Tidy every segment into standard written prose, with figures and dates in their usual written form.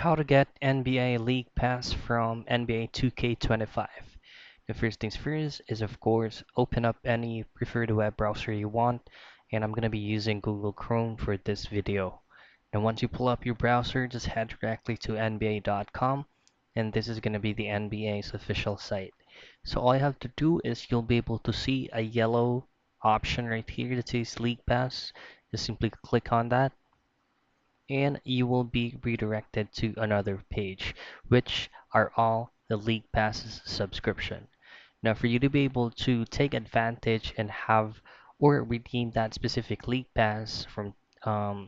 How to get NBA League Pass from NBA 2K25. The first things first is, of course, open up any preferred web browser you want, and I'm going to be using Google Chrome for this video. And once you pull up your browser, just head directly to NBA.com, and this is going to be the NBA's official site. So all you have to do is you'll be able to see a yellow option right here that says League Pass. Just simply click on that and you will be redirected to another page, which are all the League Passes subscription. Now, for you to be able to take advantage and have or redeem that specific League Pass from NBA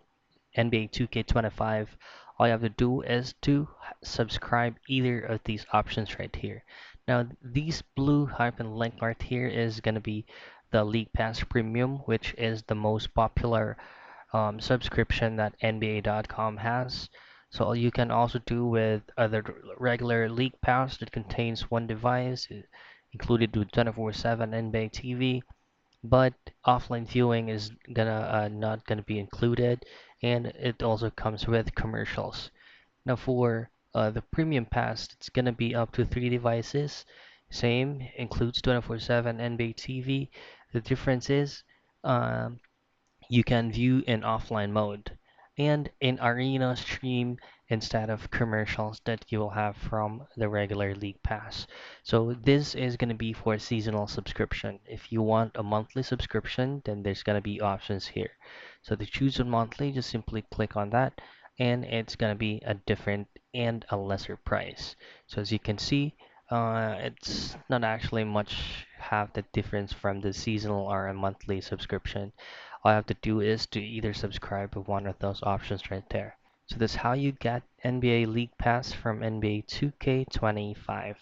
2K25, all you have to do is to subscribe either of these options right here. Now, these blue hyperlink right here is going to be the League Pass Premium, which is the most popular subscription that NBA.com has. So you can also do with other regular League Pass that contains one device, included with 24/7 NBA TV, but offline viewing is gonna not gonna be included, and it also comes with commercials. Now for the premium pass, it's gonna be up to 3 devices. Same includes 24/7 NBA TV. The difference is um, you can view in offline mode and in arena stream instead of commercials that you will have from the regular league pass. So this is going to be for seasonal subscription. If you want a monthly subscription, then there's going to be options here. So to choose a monthly, just simply click on that and it's going to be a different and a lesser price. So as you can see, it's not actually much have the difference from the seasonal or a monthly subscription. All I have to do is to either subscribe to one of those options right there. So that's how you get NBA League Pass from NBA 2K25.